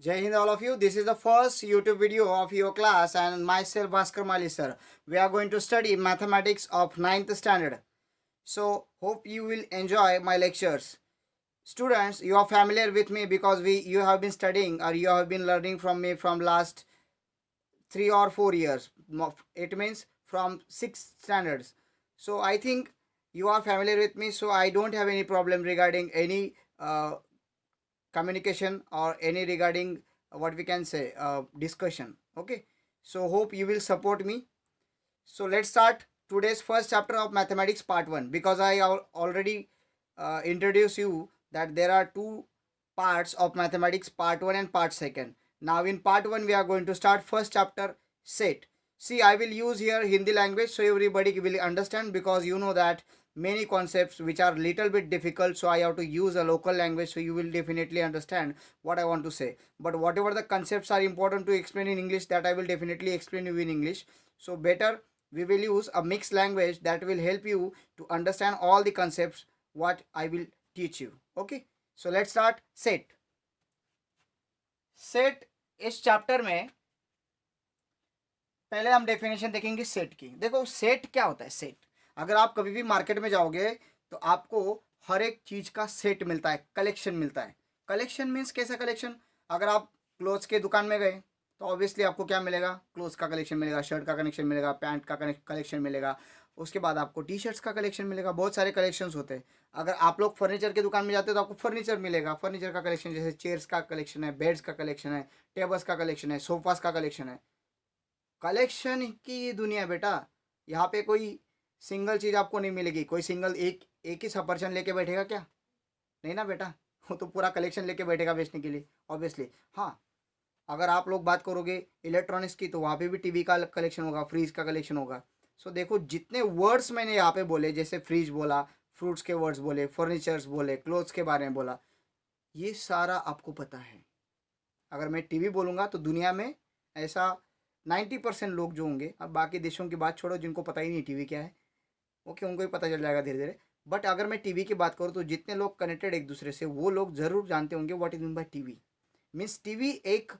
Jai Hind all of you. This is the first YouTube video of your class and myself Bhaskar Mali sir. We are going to study mathematics of ninth standard. So hope you will enjoy my lectures. Students, you are familiar with me because you have been studying or you have been learning from me from last 3 or 4 years. It means from 6 standards. So I think you are familiar with me, so I don't have any problem regarding any communication or any regarding what we can say discussion. Okay, so hope you will support me. So let's start today's first chapter of mathematics part 1, because I already introduced you that there are two parts of mathematics, part 1 and part 2. Now in part 1 we are going to start first chapter, set. See, I will use here Hindi language so everybody will understand, because you know that many concepts which are little bit difficult, so I have to use a local language so you will definitely understand what I want to say. But whatever the concepts are important to explain in English, that I will definitely explain you in English. So better we will use a mixed language that will help you to understand all the concepts what I will teach you. Okay, so let's start set. Set इस chapter में पहले हम definition देखेंगे set की. देखो set क्या होता है. सेट, अगर आप कभी भी मार्केट में जाओगे तो आपको हर एक चीज का सेट मिलता है, कलेक्शन मिलता है. कलेक्शन मीन्स कैसा कलेक्शन. अगर आप क्लोथ्स के दुकान में गए तो ऑब्वियसली आपको क्या मिलेगा, क्लोथ्स का कलेक्शन मिलेगा, शर्ट का कलेक्शन मिलेगा, पैंट का कलेक्शन मिलेगा, उसके बाद आपको टी शर्ट्स का कलेक्शन मिलेगा. बहुत सारे कलेक्शंस होते हैं. अगर आप लोग फर्नीचर की दुकान में जाते हो तो आपको फर्नीचर मिलेगा, फर्नीचर का कलेक्शन, जैसे चेयर्स का कलेक्शन है, बेड्स का कलेक्शन है, टेबल्स का कलेक्शन है, सोफास का कलेक्शन है. कलेक्शन की ये दुनिया बेटा. यहाँ पे कोई सिंगल चीज़ आपको नहीं मिलेगी. कोई सिंगल एक एक ही सफरचंद लेके बैठेगा क्या? नहीं ना बेटा. वो तो पूरा कलेक्शन लेके बैठेगा बेचने के लिए, ऑब्वियसली. हाँ, अगर आप लोग बात करोगे इलेक्ट्रॉनिक्स की तो वहाँ पे भी टीवी का कलेक्शन होगा, फ्रिज का कलेक्शन होगा. सो देखो, जितने वर्ड्स मैंने यहाँ पे बोले, जैसे फ्रिज बोला, फ्रूट्स के वर्ड्स बोले, फर्नीचर्स बोले, क्लोथ्स के बारे में बोला, ये सारा आपको पता है. अगर मैं टीवी बोलूँगा तो दुनिया में ऐसा 90% लोग जो होंगे, अब बाकी देशों की बात छोड़ो जिनको पता ही नहीं टीवी क्या है, ओके, उनको ही पता चल जाएगा धीरे धीरे. बट अगर मैं टीवी की बात करूँ तो जितने लोग कनेक्टेड एक दूसरे से, वो लोग ज़रूर जानते होंगे what is mean by TV. Means TV एक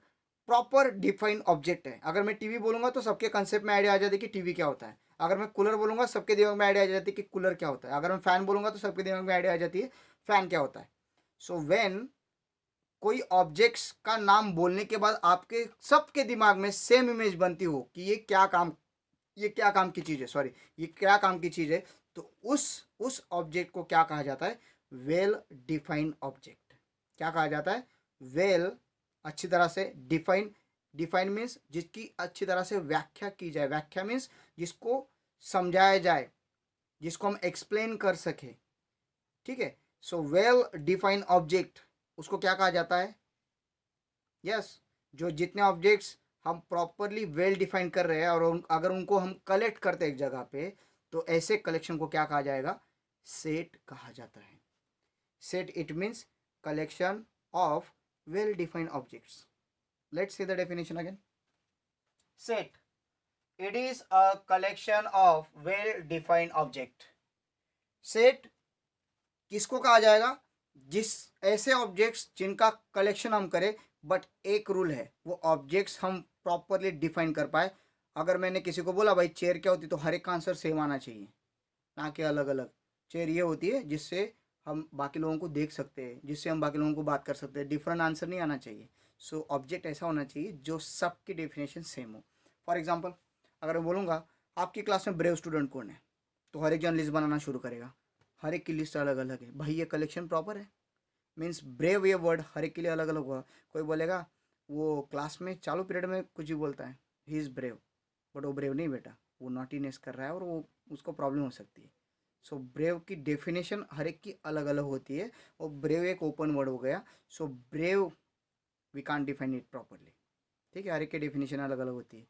प्रॉपर डिफाइंड ऑब्जेक्ट है. अगर मैं टीवी बोलूँगा तो सबके कंसेप्ट में आइडिया आ जाती है कि टीवी क्या होता है. अगर मैं कूलर बोलूँगा सबके दिमाग में आइडिया आ जाती है कि कूलर क्या होता है. अगर मैं फ़ैन बोलूँगा तो सबके दिमाग में आइडिया आ जाती है फ़ैन क्या होता है. सो व्हेन कोई ऑब्जेक्ट्स का नाम बोलने के बाद आपके सबके दिमाग में सेम इमेज बनती हो कि ये क्या काम की चीज़ है, सॉरी, ये क्या काम की चीज़ है, तो उस ऑब्जेक्ट को क्या कहा जाता है? Well defined object. क्या कहा जाता है? वेल, अच्छी तरह से डिफाइन. डिफाइन मीन्स जिसकी अच्छी तरह से व्याख्या की जाए. व्याख्या मीन्स जिसको समझाया जाए, जिसको हम एक्सप्लेन कर सके. ठीक है. सो वेल डिफाइंड ऑब्जेक्ट, उसको क्या कहा जाता है? यस, जो जितने ऑब्जेक्ट्स हम प्रॉपरली वेल डिफाइन कर रहे हैं और अगर उनको हम कलेक्ट करते हैं एक जगह पे, तो ऐसे कलेक्शन को क्या कहा जाएगा? सेट कहा जाता है. Set it means collection of well defined objects. Let's see the definition again. Set, it is a collection of well defined object. Set किसको कहा जाएगा? जिस ऐसे ऑब्जेक्ट्स जिनका कलेक्शन हम करें, बट एक रूल है, वो ऑब्जेक्ट्स हम प्रॉपरली डिफाइन कर पाए. अगर मैंने किसी को बोला भाई चेयर क्या होती, तो हर एक का आंसर सेम आना चाहिए, ना कि अलग अलग. चेयर ये होती है जिससे हम बाकी लोगों को देख सकते हैं, जिससे हम बाकी लोगों को बात कर सकते हैं. डिफरेंट आंसर नहीं आना चाहिए. सो ऑब्जेक्ट ऐसा होना चाहिए जो सबकी डेफिनेशन सेम हो. फॉर एग्जाम्पल, अगर मैं बोलूँगा आपकी क्लास में ब्रेव स्टूडेंट कौन है, तो हर एक जन लिस्ट बनाना शुरू करेगा. हर एक की लिस्ट अलग अलग है. भाई ये कलेक्शन प्रॉपर है. मीन्स ब्रेव, ये वर्ड हर एक के लिए अलग अलग हुआ. कोई बोलेगा वो क्लास में चालू पीरियड में कुछ भी बोलता है, ही इज़ ब्रेव, बट वो ब्रेव नहीं बेटा, वो नॉटीनेस कर रहा है और वो उसको प्रॉब्लम हो सकती है. सो ब्रेव की डेफिनेशन हर एक की अलग अलग होती है, और ब्रेव एक ओपन वर्ड हो गया. So brave we can't define it properly. ठीक है, हर एक की डेफिनेशन अलग अलग होती है.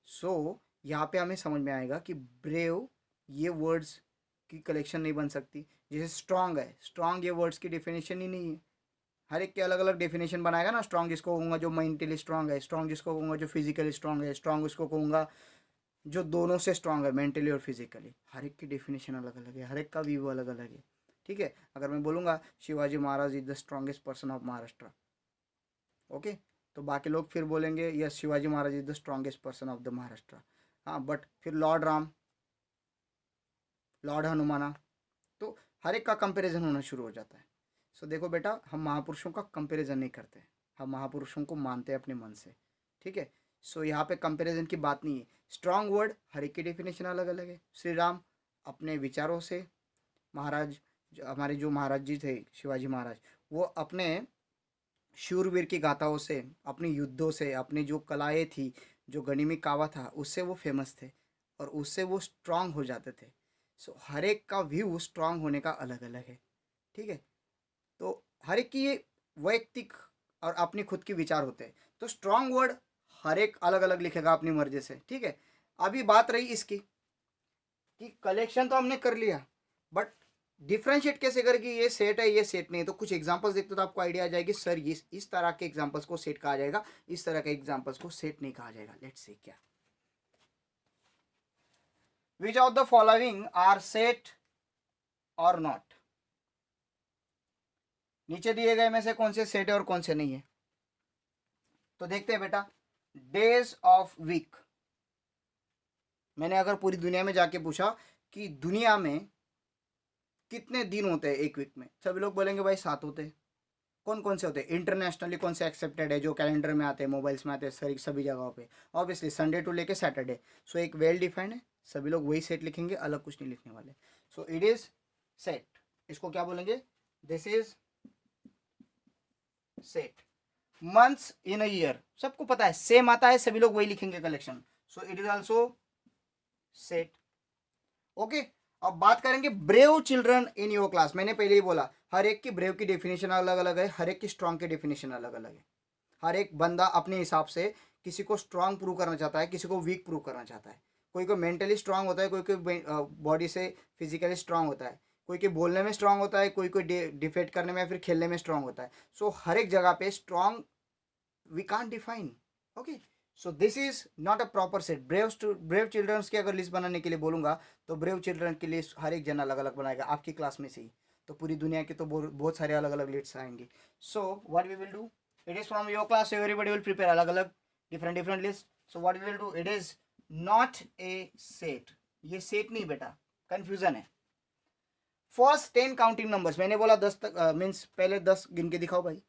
सो यहाँ पे हमें समझ में आएगा कि ब्रेव ये वर्ड्स की कलेक्शन नहीं बन सकती. जैसे स्ट्रांग है, स्ट्रांग ये वर्ड्स की डेफिनेशन ही नहीं है. हर एक के अलग अलग डेफिनेशन बनाएगा ना. स्ट्रांग जिसको कहूँगा जो मेंटली स्ट्रांग है, स्ट्रांग जिसको कहूँगा जो फिजिकली स्ट्रांग है, स्ट्रांग उसको कहूँगा जो दोनों से स्ट्रांग है, मेंटली और फिजिकली. हर एक की डेफिनेशन अलग अलग है, हर एक का व्यू अलग अलग है. ठीक है. अगर मैं बोलूँगा Shivaji Maharaj is the strongest person of Maharashtra, okay, तो बाकी लोग फिर बोलेंगे yes Shivaji Maharaj is the strongest person of the Maharashtra. हाँ, बट फिर लॉर्ड राम, लॉर्ड हनुमाना, तो हर एक का कंपैरिजन होना शुरू हो जाता है। सो देखो बेटा, हम महापुरुषों का कंपैरिजन नहीं करते, हम महापुरुषों को मानते हैं अपने मन से, ठीक है। सो यहाँ पे कंपैरिजन की बात नहीं है। स्ट्रांग वर्ड हर एक की डेफिनेशन अलग अलग है। श्री राम अपने विचारों से, महाराज हमारे जो महाराज जी थे शिवाजी महाराज, वो अपने शूरवीर की गाथाओं से, अपने युद्धों से, अपनी जो कलाएं थी, जो गनिमी कावा था, उससे वो फेमस थे और उससे वो स्ट्रांग हो जाते थे। सो हर एक का व्यू स्ट्रांग होने का अलग अलग है, ठीक है। तो हर एक की ये वैयक्तिक और अपनी खुद की विचार होते हैं। तो स्ट्रांग वर्ड हर एक अलग अलग लिखेगा अपनी मर्जी से, ठीक है। अभी बात रही इसकी कि कलेक्शन तो हमने कर लिया, बट डिफ्रेंशिएट कैसे करें कि ये सेट है ये सेट नहीं है। तो कुछ एग्जांपल्स देखते तो आपको आइडिया आ जाएगी, सर इस तरह के एग्जांपल्स को सेट कहा जाएगा, इस तरह के एग्जांपल्स को सेट नहीं कहा जाएगा। लेट्स सी क्या, which of the following are set or not. नीचे दिए गए में से कौन से सेट है और कौन से नहीं है। तो देखते हैं बेटा, डेज ऑफ वीक, मैंने अगर पूरी दुनिया में जाके पूछा कि दुनिया में कितने दिन होते हैं एक वीक में, सभी लोग बोलेंगे भाई 7 होते हैं। कौन कौन से होते हैं, इंटरनेशनली कौन से एक्सेप्टेड है, जो कैलेंडर में आते हैं, मोबाइल्स में आते हैं, सभी जगहों पे, ऑब्वियसली संडे टू लेके सैटरडे। सो एक वेल डिफाइंड है, सभी लोग वही सेट लिखेंगे, अलग कुछ नहीं लिखने वाले। सो इट इज सेट, इसको क्या बोलेंगे, this is set. Months in a year, सबको पता है सेम आता है, सभी लोग वही लिखेंगे collection. So it is also set, okay. अब बात करेंगे brave children in your class. मैंने पहले ही बोला हर एक की ब्रेव की डेफिनेशन अलग अलग है, हर एक की स्ट्रांग की डेफिनेशन अलग अलग है। हर एक बंदा अपने हिसाब से किसी को स्ट्रांग प्रूव करना चाहता है, किसी को वीक प्रूव करना चाहता है। कोई को मेंटली स्ट्रांग होता है, कोई कोई बॉडी से फिजिकली स्ट्रांग होता है, कोई के बोलने में स्ट्रांग होता है, कोई कोई डिफेट करने में, फिर खेलने में स्ट्रांग होता है। सो हर एक जगह पे strong we can't define, okay. So this is not a proper set. Brave childrens की अगर लिस्ट बनाने के लिए बोलूंगा तो ब्रेव चिल्ड्रन की लिस्ट हर एक जन अलग अलग बनाएगा, आपकी क्लास में से ही। तो पूरी दुनिया के तो बहुत सारे अलग अलग लिस्ट आएंगे। So what we will do, it is from your class, so everybody will prepare अलग अलग different list. So what we will do, it is not a set, ये set नहीं बेटा, confusion है। फर्स्ट 10 काउंटिंग नंबर्स, मैंने बोला 10 तक means पहले 10 गिन के दिखाओ भाई,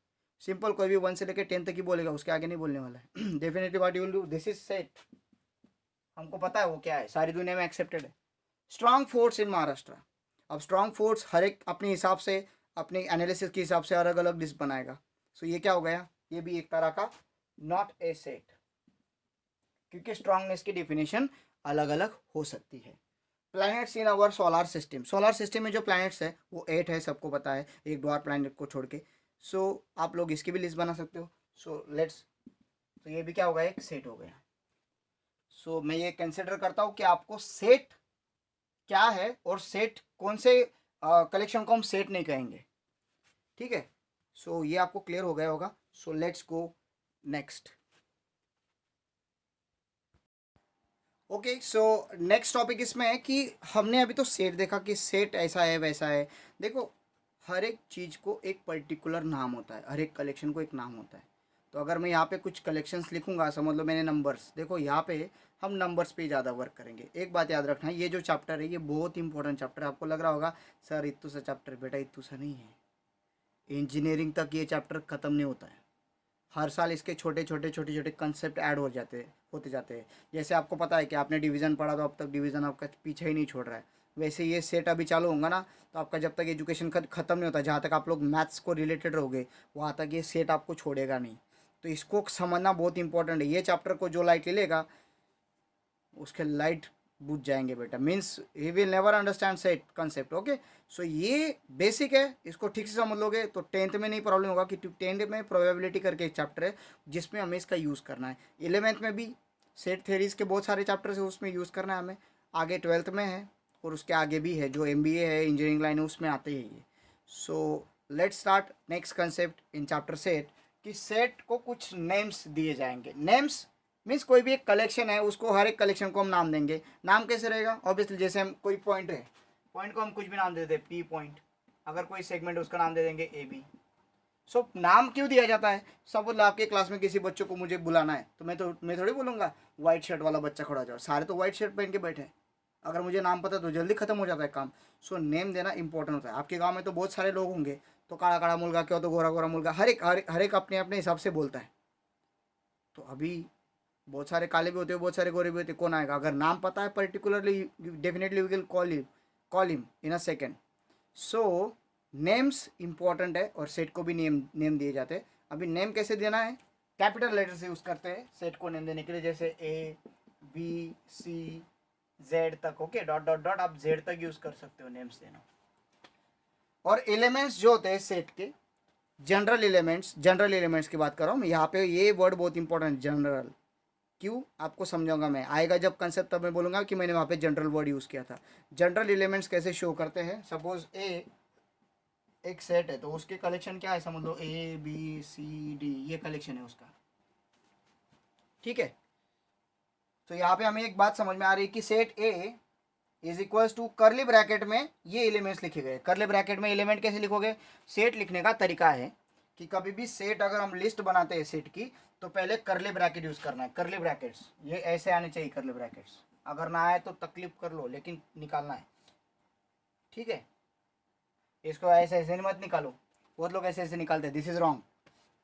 सिंपल, कोई भी 1 से लेकर 10 तक ही बोलेगा, उसके आगे नहीं बोलने वाला है। Definitely what you will do, this is set, हमको पता है वो क्या है, सारी दुनिया में एक्सेप्टेड है। स्ट्रांग फोर्ट्स इन महाराष्ट्र, अब स्ट्रांग फोर्ट्स हर एक अपने हिसाब से, अपने एनालिसिस के हिसाब से अलग अलग लिस्ट बनाएगा। सो ये क्या हो गया, ये भी एक तरह का नॉट ए सेट, क्योंकि स्ट्रांगनेस की डेफिनेशन अलग अलग हो सकती है। Planets in our solar system, solar system में जो प्लैनेट्स है वो 8 है, सबको पता है, एक ड्वार्फ प्लैनेट को छोड़ के। सो आप लोग इसकी भी लिस्ट बना सकते हो। सो लेट्स, तो ये भी क्या हो गया, एक सेट हो गया। सो मैं ये कंसिडर करता हूँ कि आपको सेट क्या है और सेट कौन से कलेक्शन को हम सेट नहीं कहेंगे, ठीक है। सो ये आपको क्लियर हो गया होगा। So let's go next. Okay, so next topic इसमें है कि हमने अभी तो सेट देखा कि सेट ऐसा है वैसा है। देखो हर एक चीज़ को एक पर्टिकुलर नाम होता है, हर एक कलेक्शन को एक नाम होता है। तो अगर मैं यहाँ पे कुछ कलेक्शंस लिखूंगा, समझ लो मैंने नंबर्स, देखो यहाँ पे हम नंबर्स पे ज़्यादा वर्क करेंगे। एक बात याद रखना, ये जो चैप्टर है ये बहुत इंपॉर्टेंट चैप्टर है। आपको लग रहा होगा सर इतू सा चैप्टर, बेटा इतू सा नहीं है, इंजीनियरिंग तक ये चैप्टर ख़त्म नहीं होता है। हर साल इसके छोटे छोटे कंसेप्ट ऐड होते जाते हैं। जैसे आपको पता है कि आपने डिवीज़न पढ़ा तो अब तक डिवीज़न आपका पीछे ही नहीं छोड़ रहा है, वैसे ये सेट अभी चालू होगा ना, तो आपका जब तक एजुकेशन ख़त्म नहीं होता, जहाँ तक आप लोग मैथ्स को रिलेटेड रहोगे वहाँ तक ये सेट आपको छोड़ेगा नहीं। तो इसको समझना बहुत इंपॉर्टेंट है। ये चैप्टर को जो लाइट ले लेगा उसके लाइट बुझ जाएंगे बेटा, means he will never understand set concept, okay. So ये बेसिक है, इसको ठीक से समझ लोगे तो 10th में नहीं प्रॉब्लम होगा, कि 10th में प्रोबेबिलिटी करके एक चैप्टर है जिसमें हमें इसका यूज़ करना है। 11th में भी सेट थेरीज के बहुत सारे चैप्टर्स है, उसमें यूज़ करना है हमें। आगे 12th में है और उसके आगे भी है, जो MBA है, इंजीनियरिंग लाइन है, उसमें आते ही ये। So let's start next concept in chapter set, कि सेट को कुछ नेम्स दिए जाएंगे। नेम्स मीन्स कोई भी एक कलेक्शन है, उसको हर एक कलेक्शन को हम नाम देंगे। नाम कैसे रहेगा, ऑब्वियसली जैसे हम कोई पॉइंट है, पॉइंट को हम कुछ भी नाम दे दें, P पॉइंट, अगर कोई सेगमेंट है उसका नाम दे देंगे AB, सो नाम क्यों दिया जाता है? सपोज आपके क्लास में किसी बच्चों को मुझे बुलाना है, तो मैं थोड़ी बोलूँगा व्हाइट शर्ट वाला बच्चा खड़ा हो जाओ, सारे तो व्हाइट शर्ट पहन के बैठे हैं। अगर मुझे नाम पता तो जल्दी खत्म हो जाता है काम। सो नेम देना इंपॉर्टेंट होता है। आपके गांव में तो बहुत सारे लोग होंगे, तो काला काला मुर्गा, क्या तो गोरा गोरा मुर्गा, हर एक अपने अपने हिसाब से बोलता है। तो अभी बहुत सारे काले भी होते हैं, बहुत सारे गोरे भी होते हैं, कौन आएगा? अगर नाम पता है particularly, definitely we will call him in a second. So names important है, और सेट को भी नेम दिए जाते हैं। अभी नेम कैसे देना है? कैपिटल लेटर से यूज़ करते हैं सेट को नेम देने के लिए, जैसे A B C Z तक। ओके, डॉट डॉट डॉट आप Z तक यूज़ कर सकते हो नेम्स देना। और एलिमेंट्स जो होते हैं सेट के, जनरल एलिमेंट्स की बात कर रहा हूँ मैं यहाँ पे। ये वर्ड बहुत इंपॉर्टेंट, जनरल। क्यों, आपको समझाऊंगा मैं, आएगा जब कंसेप्ट तब मैं बोलूँगा कि मैंने वहाँ पे जनरल वर्ड यूज़ किया था। जनरल एलिमेंट्स कैसे शो करते हैं? सपोज एक सेट है, तो उसके कलेक्शन क्या है समझ लो, A B C D, ये कलेक्शन है उसका। ठीक है, तो यहाँ पे हमें एक बात समझ में आ रही है कि set A is equals to curly bracket में ये एलिमेंट्स लिखे गए। करली ब्रैकेट में एलिमेंट कैसे लिखोगे? सेट लिखने का तरीका है कि कभी भी सेट अगर हम लिस्ट बनाते हैं सेट की, तो पहले करली ब्रैकेट यूज करना है। करली ब्रैकेट्स ये ऐसे आने चाहिए, करली ब्रैकेट्स। अगर ना आए तो तकलीफ कर लो, लेकिन निकालना है। ठीक है, इसको ऐसे ऐसे मत निकालो, बहुत लोग ऐसे ऐसे निकालते हैं, दिस इज रॉन्ग।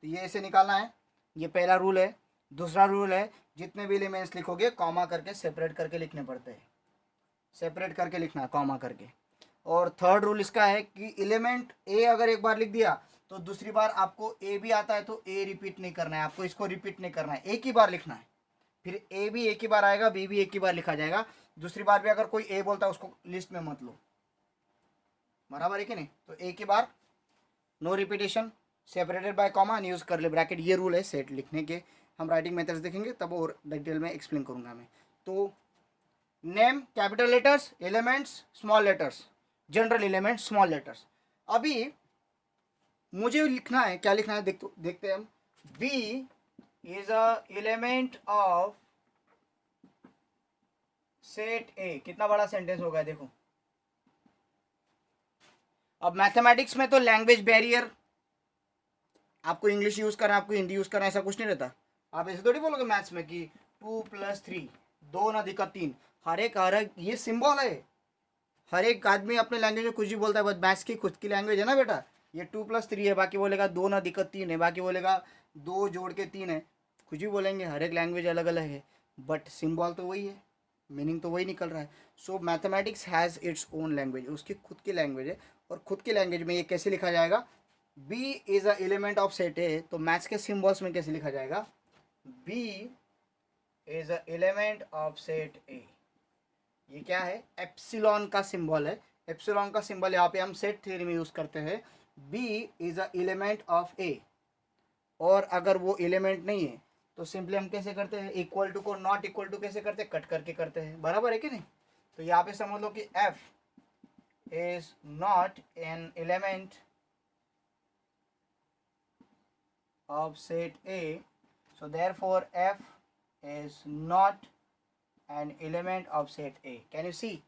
तो ये ऐसे निकालना है, ये पहला रूल है। दूसरा रूल है, जितने भी एलिमेंट्स लिखोगे कॉमा करके सेपरेट करके लिखने पड़ते हैं, सेपरेट करके लिखना है कॉमा करके। और थर्ड रूल इसका है कि एलिमेंट ए अगर एक बार लिख दिया, तो दूसरी बार आपको ए भी आता है तो ए रिपीट नहीं करना है, आपको इसको रिपीट नहीं करना है, एक ही बार लिखना है। फिर ए भी एक ही बार आएगा, बी भी एक ही बार लिखा जाएगा। दूसरी बार भी अगर कोई ए बोलता है उसको लिस्ट में मत लो, बराबर है कि नहीं? तो एक ही बार, no repetition, separated by comma and use curly bracket. ये रूल है सेट लिखने के। हम राइटिंग मेथड्स देखेंगे तब और डिटेल में एक्सप्लेन करूंगा मैं। तो name capital letters, elements small letters, general elements small letters. अभी मुझे लिखना है, क्या लिखना है देखते हैं हम। B is a element of set A. कितना बड़ा सेंटेंस होगा देखो। अब मैथमेटिक्स में तो लैंग्वेज बैरियर, आपको इंग्लिश यूज करना है, आपको हिंदी यूज करना है, ऐसा कुछ नहीं रहता। आप ऐसे थोड़ी बोलोगे मैथ्स में कि 2+3 2 न अधिक 3। हर एक ये सिंबल है। हर एक आदमी अपने लैंग्वेज में कुछ भी बोलता है, बस मैथ्स की खुद की लैंग्वेज है ना बेटा। ये 2+3 है, बाकी बोलेगा 2 न अधिक 3 है, बाकी बोलेगा 2 जोड़ के 3 है। कुछ भी बोलेंगे, हर एक लैंग्वेज अलग अलग है, बट सिंबल तो वही है, मीनिंग तो वही निकल रहा है। So mathematics has its own language, उसकी खुद की लैंग्वेज है। और खुद की लैंग्वेज में ये कैसे लिखा जाएगा? B is a element of set A, तो मैथ्स के सिंबल्स में कैसे लिखा जाएगा? B is a element of set A. ये क्या है? एप्सिलॉन का सिंबल है। एप्सिलॉन का सिंबल यहाँ पे हम सेट थ्योरी में यूज करते हैं। B is a element of A. और अगर वो एलिमेंट नहीं है तो सिंपली हम कैसे करते हैं? इक्वल टू को नॉट इक्वल टू कैसे करते हैं? कट करके करते हैं, बराबर है कि नहीं? तो यहाँ पे समझ लो कि F is not an element of set A, so therefore F is not an element of set A. Can you see?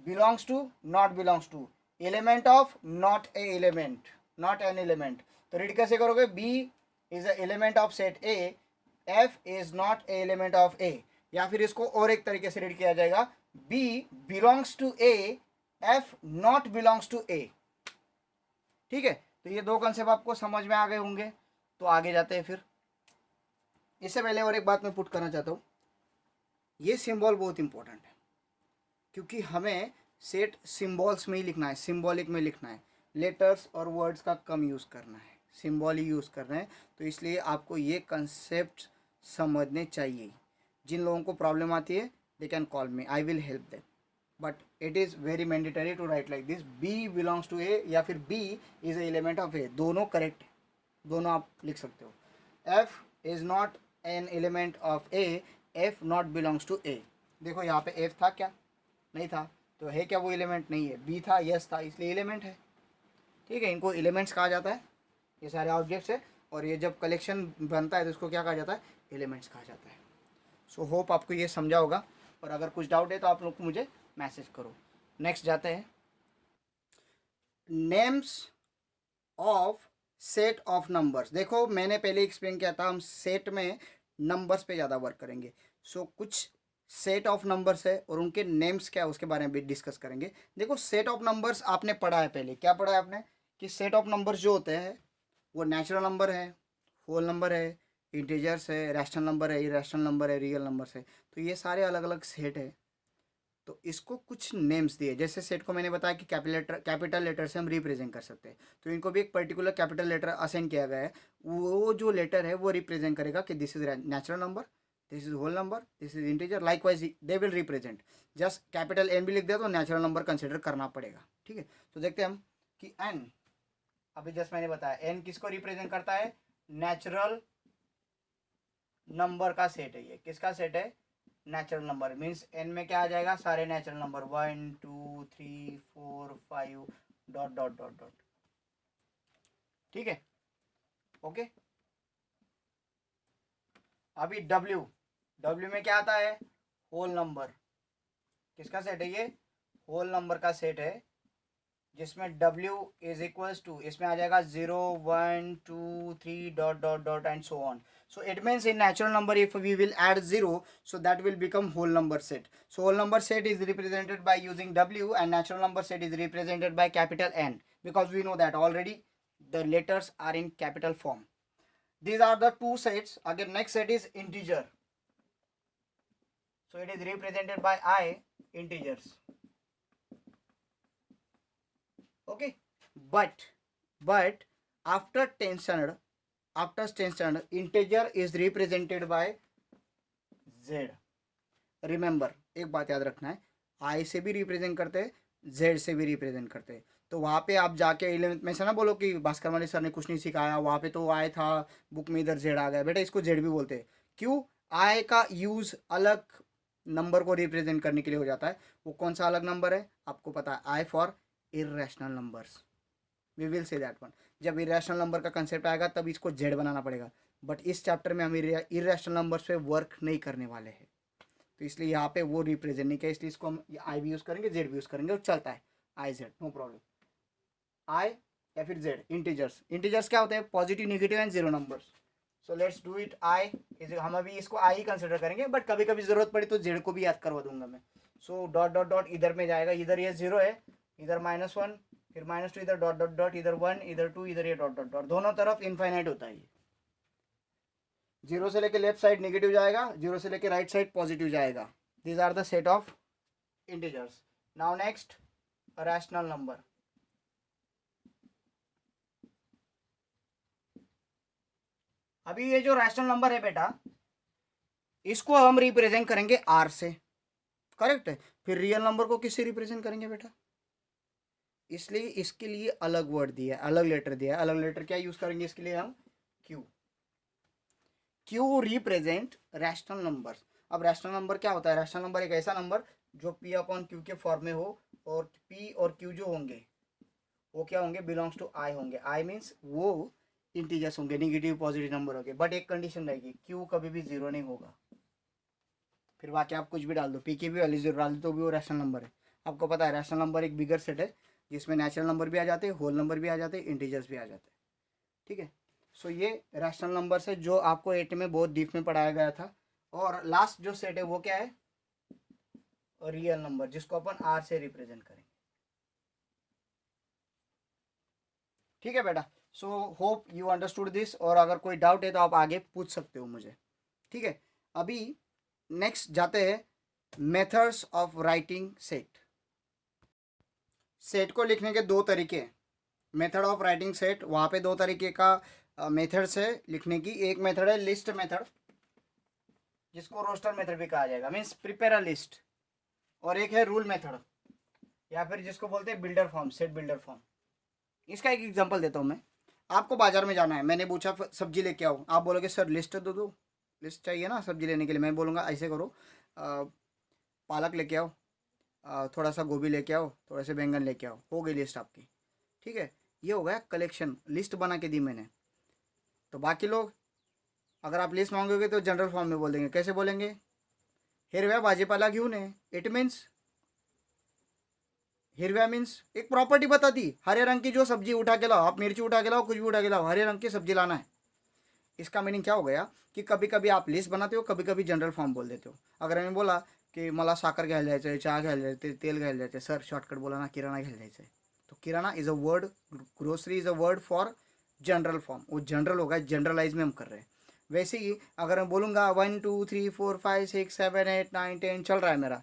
Belongs to, not belongs to, element of, not a element, not an element. तो read कैसे करोगे? B is a element of set A, F is not a element of A। या फिर इसको और एक तरीके से रीड किया जाएगा, B belongs to A, F not belongs to A। ठीक है, तो ये दो कंसेप्ट आपको समझ में आ गए होंगे। तो आगे जाते हैं फिर। इससे पहले और एक बात मैं पुट करना चाहता हूँ, ये सिंबल बहुत इंपॉर्टेंट है, क्योंकि हमें सेट सिंबल्स में ही लिखना है, सिंबॉलिक में लिखना है। लेटर्स और वर्ड्स का कम यूज़ करना है, सिंबल ही यूज़ करना है। तो इसलिए आपको ये कंसेप्ट समझने चाहिए। जिन लोगों को प्रॉब्लम आती है, they can call me, I will help them, but it is very mandatory to write like this. B belongs to A या फिर B is a element of A, दोनों करेक्ट है, दोनों आप लिख सकते हो। F is not an element of A, F not belongs to A. देखो यहाँ पे एफ था क्या? नहीं था, तो है क्या वो एलिमेंट? नहीं है। बी था, यस था, इसलिए एलिमेंट है। ठीक है, इनको एलिमेंट्स कहा जाता है। ये सारे ऑब्जेक्ट्स है, और ये जब कलेक्शन बनता है तो इसको क्या कहा जाता है? एलिमेंट्स कहा जाता है। सो होप आपको ये समझा होगा, और अगर कुछ डाउट है तो आप लोग मुझे मैसेज करो। नेक्स्ट जाते हैं। Names of set of numbers. देखो मैंने पहले एक्सप्लेन किया था, हम सेट में नंबर्स पे ज़्यादा वर्क करेंगे। कुछ सेट ऑफ नंबर्स है और उनके नेम्स क्या है उसके बारे में भी डिस्कस करेंगे। देखो सेट ऑफ नंबर्स आपने पढ़ा है, पहले क्या पढ़ा है आपने कि सेट ऑफ नंबर्स जो होते हैं वो नेचुरल नंबर है, होल नंबर है, इंटीजर्स है, रैशनल नंबर है, इरेशनल नंबर है, रियल नंबर्स है। तो ये सारे अलग अलग सेट है। तो इसको कुछ नेम्स दिए, जैसे सेट को मैंने बताया कि कैपिटल लेटर से हम रिप्रेजेंट कर सकते हैं, तो इनको भी एक पर्टिकुलर कैपिटल लेटर असाइन किया गया है। वो जो लेटर है वो रिप्रेजेंट करेगा कि this is natural number, this is whole number, this is integer, likewise they will represent. Just capital N भी लिख दिया तो नेचुरल नंबर कंसिडर करना पड़ेगा। ठीक है, तो देखते हैं हम कि एन, अभी जस्ट मैंने बताया एन किसको रिप्रेजेंट करता है, नेचुरल नंबर का सेट है। ये किसका सेट है, नेचुरल नंबर। मीन्स एन में क्या आ जाएगा, सारे natural number 1 2 3 4 5 dot dot dot dot. ठीक है, ओके। अभी डब्ल्यू, डब्ल्यू में क्या आता है, होल नंबर। किसका सेट है ये, होल नंबर का सेट है, जिसमें W इज इक्वल्स टू, इसमें आ जाएगा 0 1 2 3 dot dot dot and so on. So it means in natural number if we will add 0, so that will become whole number set. So whole number set is represented by using W and natural number set is represented by capital N, because we know that already the letters are in capital form. These are the two sets. Again next set is integer. So it is represented by I, integers. Okay, but after 10th standard integer is represented by z. Remember एक बात याद रखना है, आई से भी represent करते हैं, Z से भी रिप्रेजेंट करते हैं। तो वहाँ पे आप जाके 11th में से ना बोलो कि भास्कर माली सर ने कुछ नहीं सिखाया, वहाँ पे तो आई था बुक में, इधर जेड आ गया। बेटा इसको जेड भी बोलते हैं। क्यों, आई का यूज़ अलग नंबर को रिप्रेजेंट करने के लिए हो जाता है। वो कौन सा अलग नंबर है आपको पता है, I for irrational numbers, we will say that one. जब इरेशनल नंबर का कंसेप्ट आएगा तब इसको जेड बनाना पड़ेगा, बट इस चैप्टर में हम इरेशनल नंबर्स पे वर्क नहीं करने वाले हैं, तो इसलिए यहाँ पे वो रिप्रेजेंट नहीं किया, इसलिए इसको हम आई भी यूज़ करेंगे, जेड भी यूज़ करेंगे, और चलता है आई जेड, नो प्रॉब्लम। आई या फिर जेड, इंटीजर्स, इंटीजर्स क्या होते हैं, positive negative and zero numbers. So let's do it, I is, हम अभी इसको आई कंसिडर करेंगे, बट कभी कभी जरूरत पड़ी तो जेड को भी याद करवा दूंगा मैं। सो डॉट डॉट डॉट इधर में जाएगा, इधर ये जीरो है, इधर -1, फिर -2, इधर डॉट डॉट डॉट, इधर 1, इधर 2, इधर ये डॉट डॉट डॉट, दोनों तरफ इनफाइनाइट होता है ये। जीरो से लेके लेफ्ट साइड नेगेटिव जाएगा, जीरो से लेके राइट साइड पॉजिटिव जाएगा। These are the set of integers. Now next, a rational number. अभी ये जो रैशनल नंबर है बेटा, इसको हम रिप्रेजेंट करेंगे आर से, करेक्ट है। फिर रियल नंबर को किससे रिप्रेजेंट करेंगे बेटा, इसलिए इसके लिए अलग वर्ड दिया है, अलग लेटर दिया है। अलग लेटर क्या यूज करेंगे इसके लिए हम, Q. Q represent rational number. अब रैशनल नंबर क्या होता है, रैशनल नंबर एक ऐसा नंबर जो पी अपॉन क्यू के फॉर्म में हो, और पी और क्यू जो होंगे वो क्या होंगे, बिलोंग्स टू आई होंगे। आई मीन्स वो इंटीजर्स होंगे, निगेटिव पॉजिटिव नंबर होंगे, बट एक कंडीशन रहेगी, क्यू कभी भी जीरो नहीं होगा। फिर बाकी आप कुछ भी डाल दो, पी की भी वैल्यू जीरो डाल दो तो भी वो रैशनल नंबर है। आपको पता है रैशनल नंबर एक बिगर सेट है, जिसमें नेचुरल नंबर भी आ जाते हैं, होल नंबर भी आ जाते हैं, इंटीजर्स भी आ जाते हैं। ठीक है, सो ये रैशनल नंबर है जो आपको 8 में बहुत डीप में पढ़ाया गया था। और लास्ट जो सेट है वो क्या है, रियल नंबर, जिसको अपन आर से रिप्रेजेंट करेंगे। ठीक है बेटा, सो होप यू अंडरस्टूड दिस, और अगर कोई डाउट है तो आप आगे पूछ सकते हो मुझे। ठीक है, अभी नेक्स्ट जाते हैं methods of writing set. Set को लिखने के दो तरीके हैं, मेथड ऑफ राइटिंग सेट, वहाँ पे दो तरीके का मेथड्स है लिखने की। एक मेथड है लिस्ट मेथड, जिसको रोस्टर मेथड भी कहा जाएगा, मीन्स प्रिपेयर अ लिस्ट। और एक है रूल मेथड, या फिर जिसको बोलते हैं builder form, set builder form. इसका एक एग्जांपल देता हूँ मैं। आपको बाजार में जाना है, मैंने पूछा सब्जी लेके आओ, आप बोलोगे सर लिस्ट दो दो, लिस्ट चाहिए ना सब्जी लेने के लिए। मैं बोलूँगा ऐसे करो, पालक लेके आओ, थोड़ा सा गोभी लेके आओ, थोड़ा सा बैंगन लेके आओ, हो गई लिस्ट आपकी। ठीक है, ये हो गया कलेक्शन, लिस्ट बना के दी मैंने। तो बाकी लोग, अगर आप लिस्ट मांगोगे तो जनरल फॉर्म में बोल देंगे। कैसे बोलेंगे, हिरव्या भाजीपाला घेऊन ये, इट मीन्स हिरव्या मीन्स एक प्रॉपर्टी बता दी, हरे रंग की जो सब्जी उठा के लाओ, आप मिर्ची उठा के लाओ, कुछ भी उठा के लाओ, हरे रंग की सब्जी लाना है। इसका मीनिंग क्या हो गया कि कभी कभी आप लिस्ट बनाते हो, कभी कभी जनरल फॉर्म बोल देते हो। अगर मैंने बोला की मला साखर घ्यायला जायचं आहे, चहा घ्यायला जायचं आहे, तेल घ्यायला जायचं आहे, सर शॉर्टकट बोला ना किराणा घ्यायला जायचं आहे, तो किराणा is a word, grocery is a word for general form, वो जनरल होगा, जनरलाइज में हम कर रहे हैं। वैसे ही अगर मैं बोलूँगा 1 2 3 4 5 6 7 8 9 10 चल रहा है मेरा,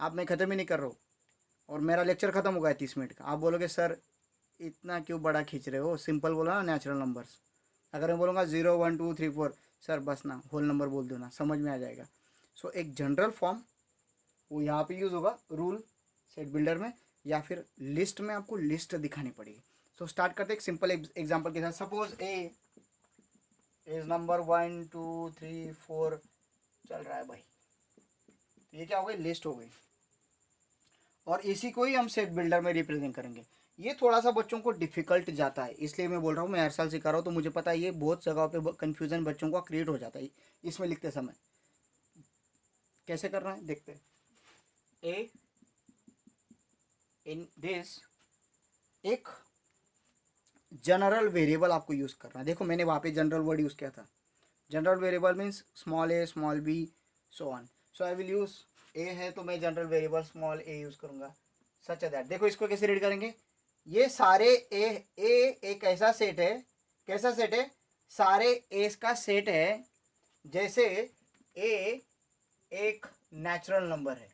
आप मैं ख़त्म ही नहीं कर रहा हूँ और मेरा लेक्चर ख़त्म हो गया 30 मिनट का, आप बोलोगे सर इतना क्यों बड़ा खींच रहे हो, सिंपल बोलो ना, नेचुरल नंबर्स। अगर मैं बोलूँगा 0 1 2 3 4, सर बस ना होल नंबर बोल दो ना, समझ में आ जाएगा। सो एक जनरल फॉर्म वो यहाँ पे यूज़ होगा रूल सेट बिल्डर में, या फिर लिस्ट में आपको लिस्ट दिखानी पड़ेगी। सो स्टार्ट करते एक सिंपल एग्जांपल के साथ। सपोज ए इज नंबर 1 2 3 4 चल रहा है भाई, तो ये क्या हो गई, लिस्ट हो गई, और इसी को ही हम सेट बिल्डर में रिप्रेजेंट करेंगे। ये थोड़ा सा बच्चों को डिफिकल्ट जाता है, इसलिए मैं बोल रहा हूँ, मैं हर साल सिखा रहा हूँ, तो मुझे पता है ये बहुत जगहों पे कंफ्यूजन बच्चों का क्रिएट हो जाता है इसमें लिखते समय। कैसे करना है देखते हैं। ए इन दिस एक जनरल वेरिएबल आपको यूज़ करना है। देखो मैंने वहाँ पे जनरल वर्ड यूज़ किया था, general variable means small A small B so on. So I will use A है तो मैं general variable small A use करूँगा, सच दैट। देखो इसको कैसे रीड करेंगे, ये सारे ए एक ऐसा सेट है, कैसा सेट है, सारे एस का सेट है, जैसे ए एक नेचुरल नंबर है।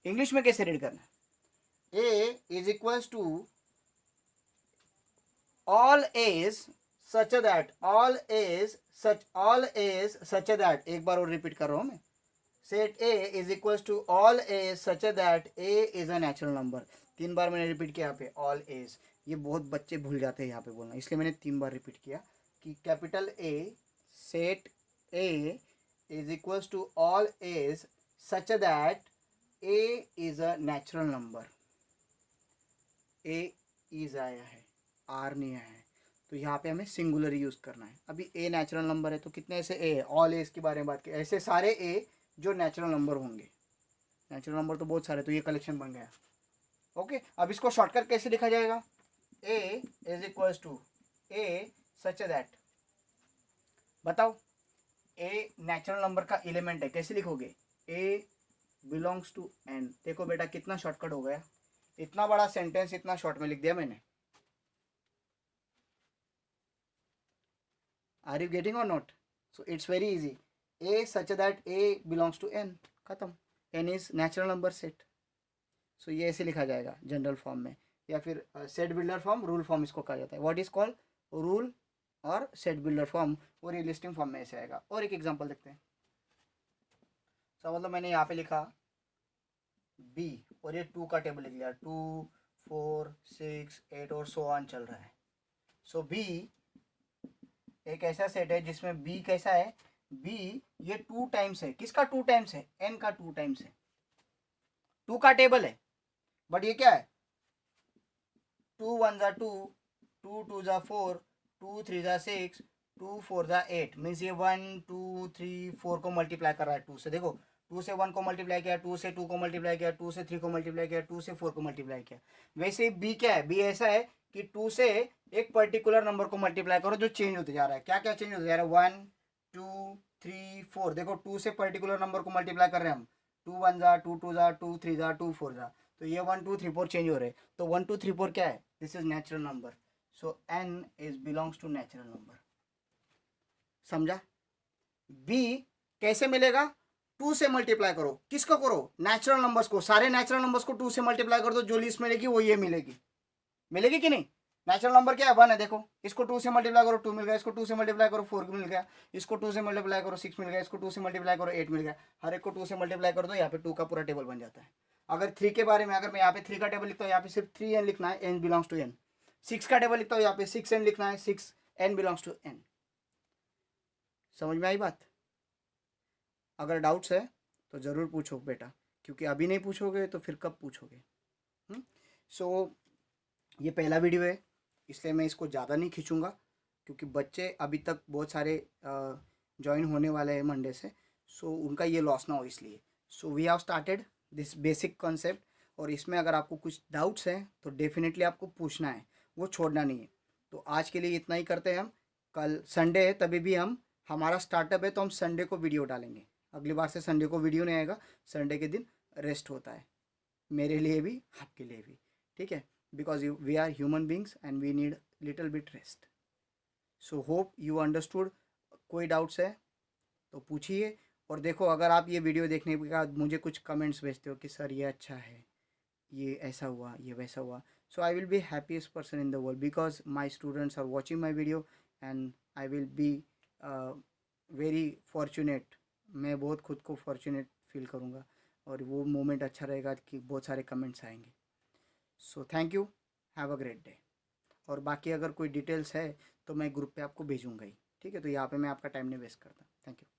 इंग्लिश में कैसे रीड करना है, A is equals to all is such that, all is such that, एक बार और रिपीट कर रहा हूँ मैं, set A is equals to all A's such that A is a natural number. 3 बार मैंने रिपीट किया यहाँ पे ऑल एज, ये बहुत बच्चे भूल जाते हैं यहाँ पे बोलना, इसलिए मैंने 3 बार रिपीट किया कि capital A set A is equals to all A's such that A is a natural number. A is आया है, आर नहीं आया है, तो यहाँ पे हमें सिंगुलर यूज़ करना है। अभी ए नेचुरल नंबर है तो कितने ऐसे ए है, ऑल एज के बारे में बात की, ऐसे सारे ए जो नेचुरल नंबर होंगे, नेचुरल नंबर तो बहुत सारे, तो ये कलेक्शन बन गया। ओके, अब इसको शॉर्टकट कैसे लिखा जाएगा, A is equals to A such that, बताओ ए नेचुरल नंबर का एलिमेंट है, कैसे लिखोगे, ए बिलोंग्स टू एन। देखो बेटा कितना शॉर्टकट हो गया, इतना बड़ा सेंटेंस इतना शॉर्ट में लिख दिया मैंने। Are you getting or not? So it's very easy, a such that a belongs to n, खत्म, n is natural number set. So ये ऐसे लिखा जाएगा जनरल फॉर्म में, या फिर set builder form, rule form इसको कहा जाता है। What is called rule or set builder form, और ये लिस्टिंग फॉर्म में ऐसे आएगा। और एक एग्जांपल देखते हैं। सो मतलब मैंने यहाँ पे लिखा बी और ये 2 का टेबल लिख लिया, 2 4 6 8 और सो ऑन चल रहा है। सो बी एक ऐसा सेट है जिसमें बी कैसा है, बी ये 2 टाइम्स है, किसका 2 टाइम्स है, एन का 2 टाइम्स है, 2 का टेबल है, बट ये क्या है, 2 1 जा 2, 2 2 जा 4, 2 3 जा 6, 2 4 जा 8, मीन्स ये 1 2 3 4 को मल्टीप्लाई कर रहा है 2 से। देखो 2 से 1 को मल्टीप्लाई किया, 2 से 2 को मल्टीप्लाई किया, 2 से 3 को मल्टीप्लाई किया, 2 से 4 को मल्टीप्लाई किया। वैसे ही बी क्या है, बी ऐसा है कि 2 से एक पर्टिकुलर नंबर को मल्टीप्लाई करो जो चेंज होते जा रहा है। क्या क्या चेंज होते जा रहा है, 1 2 3 4, देखो 2 से पर्टिकुलर नंबर को मल्टीप्लाई कर रहे हैं हम, 2 1 जा 2 2 जा 2 3 जा 2 4 जा, तो ये 1 2 3 4 चेंज हो रहे हैं। तो 1 2 3 4 क्या है, this is natural number, so N is belongs to natural number. समझा? बी कैसे मिलेगा, 2 से मल्टीप्लाई करो, किसको करो, नेचुरल नंबर्स को, सारे नेचुरल नंबर्स को 2 से मल्टीप्लाई कर दो, जो लिस्ट मिलेगी वो ये मिलेगी, मिलेगी कि नहीं। नेचुरल नंबर क्या है, 1 है, देखो इसको 2 से मल्टीप्लाई करो 2 मिल गया, इसको 2 से मल्टीप्लाई करो 4 मिल गया, इसको 2 से मल्टीप्लाई करो 6 मिल गया, इसको 2 से मल्टीप्लाई करो 8 मिल गया, हर एक को 2 से मल्टीप्लाई कर दो, यहाँ पे 2 का पूरा टेबल बन जाता है। अगर 3 के बारे में, अगर मैं यहाँ पे 3 का टेबल लिखता हूँ, यहाँ पे सिर्फ 3 एन लिखना है, एन बिलोंग्स टू एन। 6 का टेबल लिखता हूँ, यहाँ पे 6 एन लिखना है, 6 एन बिलोंग्स टू एन। समझ में आई बात? अगर डाउट्स है तो ज़रूर पूछो बेटा, क्योंकि अभी नहीं पूछोगे तो फिर कब पूछोगे। सो ये पहला वीडियो है, इसलिए मैं इसको ज़्यादा नहीं खींचूँगा, क्योंकि बच्चे अभी तक बहुत सारे ज्वाइन होने वाले हैं मंडे से। सो उनका ये लॉस ना हो इसलिए। So we have started this basic concept, और इसमें अगर आपको कुछ डाउट्स हैं तो डेफिनेटली आपको पूछना है, वो छोड़ना नहीं है। तो आज के लिए इतना ही करते हैं हम। कल संडे है, तभी भी हम, हमारा स्टार्टअप है तो हम संडे को वीडियो डालेंगे। अगली बार से संडे को वीडियो नहीं आएगा, संडे के दिन रेस्ट होता है, मेरे लिए भी आपके लिए भी, ठीक है, because we are human beings and we need little bit rest. So hope you understood. कोई डाउट्स है तो पूछिए। और देखो, अगर आप ये वीडियो देखने के बाद मुझे कुछ कमेंट्स भेजते हो कि सर ये अच्छा है, ये ऐसा हुआ, ये वैसा हुआ, so I will be happiest person in the world because my students are watching my video and I will be very fortunate. मैं बहुत खुद को फॉर्चुनेट फील करूँगा, और वो मोमेंट अच्छा रहेगा कि बहुत सारे कमेंट्स आएंगे। So thank you, have a great day. और बाकी अगर कोई डिटेल्स है तो मैं ग्रुप पे आपको भेजूंगा ही, ठीक है। तो यहाँ पे मैं आपका टाइम नहीं वेस्ट करता। Thank you.